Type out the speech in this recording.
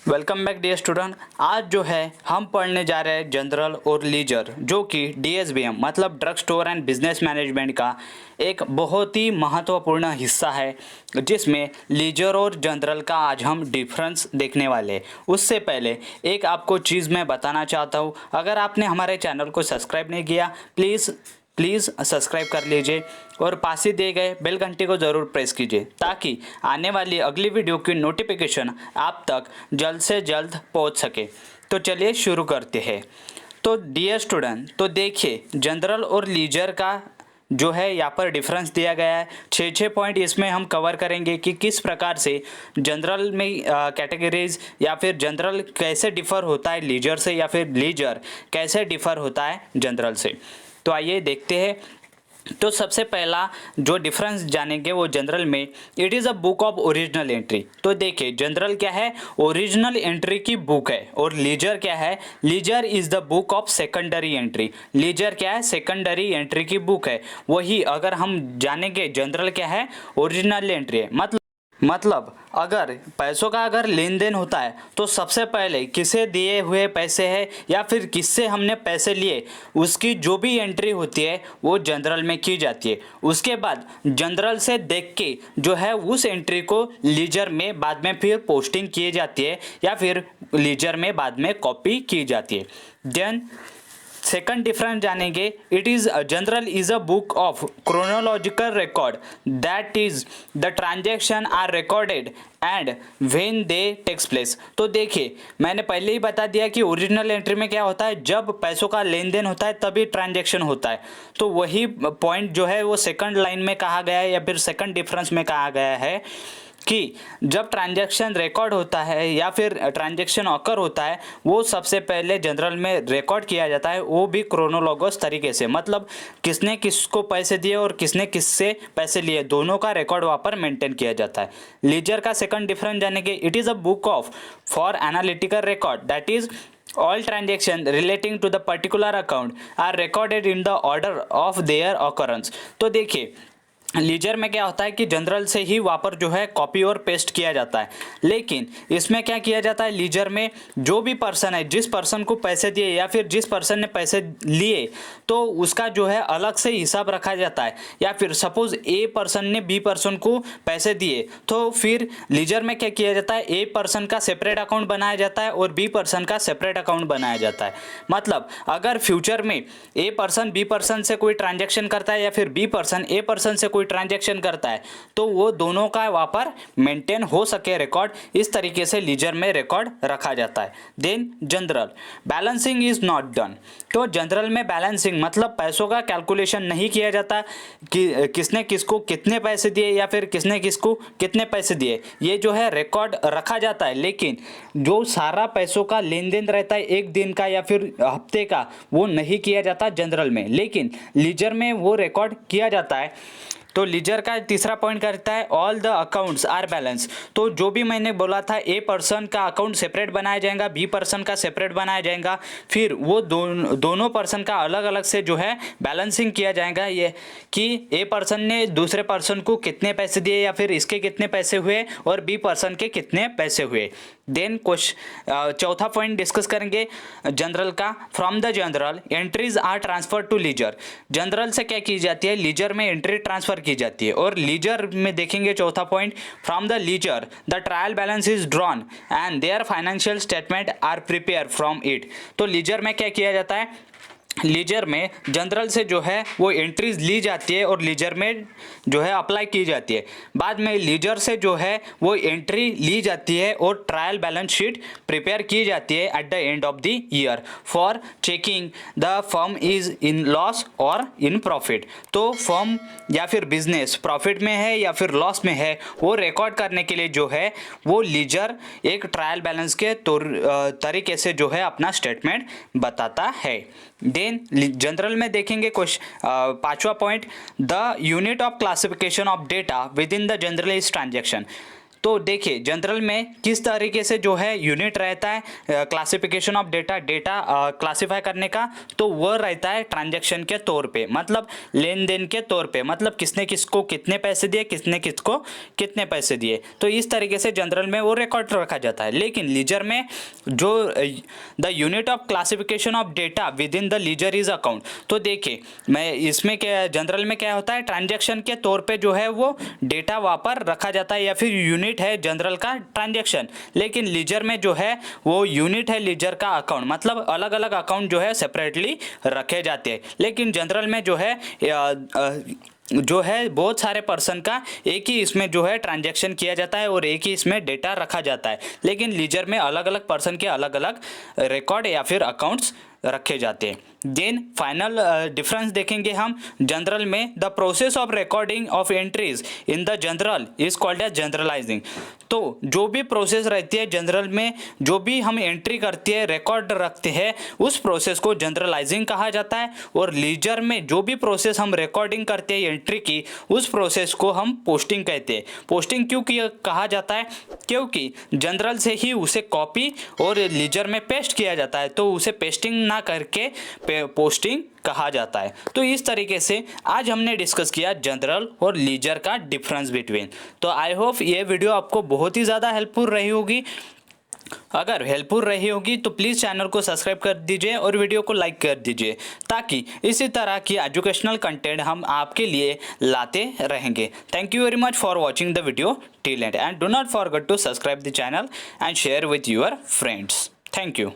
Welcome back dear student. आज जो है हम पढ़ने जा रहे हैं जनरल और लीजर, जो कि डीएसबीएम मतलब drug store and business management का एक बहुत ही महत्वपूर्ण हिस्सा है, जिसमें लीजर और जनरल का आज हम डिफरेंस देखने वाले हैं। उससे पहले एक आपको चीज़ मैं बताना चाहता हूँ। अगर आपने हमारे चैनल को सब्सक्राइब नहीं किया, प्लीज़ सब्सक्राइब कर लीजिए और पास ही दिए गए बेल घंटी को ज़रूर प्रेस कीजिए, ताकि आने वाली अगली वीडियो की नोटिफिकेशन आप तक जल्द से जल्द पहुंच सके। तो चलिए शुरू करते हैं। तो डियर स्टूडेंट, तो देखिए जनरल और लीजर का जो है यहाँ पर डिफरेंस दिया गया है। 6 पॉइंट इसमें हम कवर करेंगे कि किस प्रकार से जनरल में कैटेगरीज या फिर जनरल कैसे डिफ़र होता है लीजर से, या फिर लीजर कैसे डिफ़र होता है जनरल से। तो आइए देखते हैं। तो सबसे पहला जो डिफरेंस जानेंगे वो जनरल में, it is a book of original entry. तो देखिए जनरल क्या है, ओरिजिनल एंट्री की बुक है, और लीजर क्या है, ledger is the book of secondary entry. Ledger क्या है, सेकेंडरी एंट्री की बुक है। वही अगर हम जानेंगे जनरल क्या है, ओरिजिनल एंट्री है। मतलब अगर पैसों का अगर लेन देन होता है तो सबसे पहले किसे दिए हुए पैसे हैं या फिर किससे हमने पैसे लिए, उसकी जो भी एंट्री होती है वो जनरल में की जाती है। उसके बाद जनरल से देख के जो है उस एंट्री को लीजर में बाद में फिर पोस्टिंग की जाती है, या फिर लीजर में बाद में कॉपी की जाती है। देन सेकंड डिफरेंस जानेंगे, it is journal is a book of chronological record, that is the transaction are recorded and when they takes place. तो देखिए मैंने पहले ही बता दिया कि ओरिजिनल एंट्री में क्या होता है, जब पैसों का लेन देन होता है तभी ट्रांजेक्शन होता है। तो वही पॉइंट जो है वो सेकंड लाइन में कहा गया है, या फिर सेकंड डिफरेंस में कहा गया है कि जब ट्रांजैक्शन रिकॉर्ड होता है या फिर ट्रांजैक्शन ऑकर होता है, वो सबसे पहले जनरल में रिकॉर्ड किया जाता है, वो भी क्रोनोलॉगस तरीके से। मतलब किसने किसको पैसे दिए और किसने किससे पैसे लिए, दोनों का रिकॉर्ड वहाँ पर मेंटेन किया जाता है। लीजर का सेकंड डिफरेंस जानेंगे, it is a book of for analytical record, that is all transactions relating to the particular account are recorded in the order of their occurrence। तो देखिए लीजर में क्या होता है कि जनरल से ही वहाँ पर जो है कॉपी और पेस्ट किया जाता है, लेकिन इसमें क्या किया जाता है, लीजर में जो भी पर्सन है, जिस पर्सन को पैसे दिए या फिर जिस पर्सन ने पैसे लिए, तो उसका जो है अलग से हिसाब रखा जाता है। या फिर सपोज ए पर्सन ने बी पर्सन को पैसे दिए, तो फिर लीजर में क्या किया जाता है, ए पर्सन का सेपरेट अकाउंट बनाया जाता है और बी पर्सन का सेपरेट अकाउंट बनाया जाता है। मतलब अगर फ्यूचर में ए पर्सन बी पर्सन से कोई ट्रांजेक्शन करता है या फिर बी पर्सन ए पर्सन से ट्रांजैक्शन करता है, तो वो दोनों का वहां पर मेंटेन हो सके रिकॉर्ड, इस तरीके से लीजर में रिकॉर्ड रखा जाता है। Then journal balancing is not done. तो जनरल में बैलेंसिंग मतलब पैसों का कैलकुलेशन नहीं किया जाता कि किसने किसको कितने पैसे दिए या फिर किसने किसको कितने पैसे दिए, ये जो है रिकॉर्ड रखा जाता है। लेकिन जो सारा पैसों का लेन देन रहता है एक दिन का या फिर हफ्ते का, वो नहीं किया जाता जनरल में, लेकिन लीजर में वो रिकॉर्ड किया जाता है। तो लीजर का तीसरा पॉइंट करता है, all the accounts are balance. तो जो भी मैंने बोला था, ए पर्सन का अकाउंट सेपरेट बनाया जाएगा, बी पर्सन का सेपरेट बनाया जाएगा, फिर वो दोनों पर्सन का अलग अलग से जो है बैलेंसिंग किया जाएगा, ये कि ए पर्सन ने दूसरे पर्सन को कितने पैसे दिए या फिर इसके कितने पैसे हुए और बी पर्सन के कितने पैसे हुए। देन चौथा पॉइंट डिस्कस करेंगे जनरल का, from the journal entries are transfer to ledger. Journal से क्या की जाती है, लीजर में एंट्री ट्रांसफर की जाती है। और लीजर में देखेंगे चौथा point, from the ledger the trial balance is drawn and their financial statement are prepare from it. तो लीजर में क्या किया जाता है, लीजर में जनरल से जो है वो एंट्रीज ली जाती है और लीजर में जो है अप्लाई की जाती है। बाद में लीजर से जो है वो एंट्री ली जाती है और ट्रायल बैलेंस शीट प्रिपेयर की जाती है at the end of the year for checking the firm is in loss और इन प्रॉफिट। तो फर्म या फिर बिजनेस प्रॉफिट में है या फिर लॉस में है, वो रिकॉर्ड करने के लिए जो है वो लीजर एक ट्रायल बैलेंस के तरीके से जो है अपना स्टेटमेंट बताता है। देन जनरल में देखेंगे पांचवा point, the unit of classification of data within the journal is transaction. तो देखिए जनरल में किस तरीके से जो है यूनिट रहता है क्लासिफिकेशन ऑफ डेटा क्लासिफाई करने का, तो वह रहता है ट्रांजैक्शन के तौर पे, मतलब लेन देन के तौर पे, मतलब किसने किसको कितने पैसे दिए, किसने किसको कितने पैसे दिए। तो इस तरीके से जनरल में वो रिकॉर्ड रखा जाता है। लेकिन लीजर में जो the unit of classification of data within the ledger is account. तो देखिए मैं इसमें क्या जनरल में क्या होता है, ट्रांजैक्शन के तौर पे जो है वो डेटा वहाँ पर रखा जाता है या फिर यूनिट है जनरल का ट्रांजैक्शन। लेकिन लीजर में जो है वो यूनिट है लीजर का अकाउंट, मतलब अलग अलग अकाउंट जो है सेपरेटली रखे जाते हैं। लेकिन जनरल में जो है बहुत सारे पर्सन का एक ही इसमें जो है ट्रांजैक्शन किया जाता है और एक ही इसमें डेटा रखा जाता है। लेकिन लीजर में अलग अलग पर्सन के अलग अलग रिकॉर्ड या फिर अकाउंट्स रखे जाते हैं। देन फाइनल डिफरेंस देखेंगे हम जनरल में, the process of recording of entries in the journal is called as journalising. तो जो भी प्रोसेस रहती है जनरल में, जो भी हम एंट्री करते हैं रिकॉर्ड रखते हैं, उस प्रोसेस को जनरलाइजिंग कहा जाता है। और लीजर में जो भी प्रोसेस हम रिकॉर्डिंग करते हैं एंट्री की, उस प्रोसेस को हम पोस्टिंग कहते हैं। पोस्टिंग क्यों कहा जाता है, क्योंकि जनरल से ही उसे कॉपी और लीजर में पेस्ट किया जाता है, तो उसे पेस्टिंग ना करके पोस्टिंग कहा जाता है। तो इस तरीके से आज हमने डिस्कस किया जनरल और लीजर का डिफरेंस बिटवीन। तो आई होप ये वीडियो आपको बहुत ही ज़्यादा हेल्पफुल रही होगी। अगर हेल्पफुल रही होगी तो प्लीज़ चैनल को सब्सक्राइब कर दीजिए और वीडियो को लाइक कर दीजिए, ताकि इसी तरह की एजुकेशनल कंटेंट हम आपके लिए लाते रहेंगे। Thank you very much for watching the video till end do not forget to subscribe the channel and share with your friends. Thank you.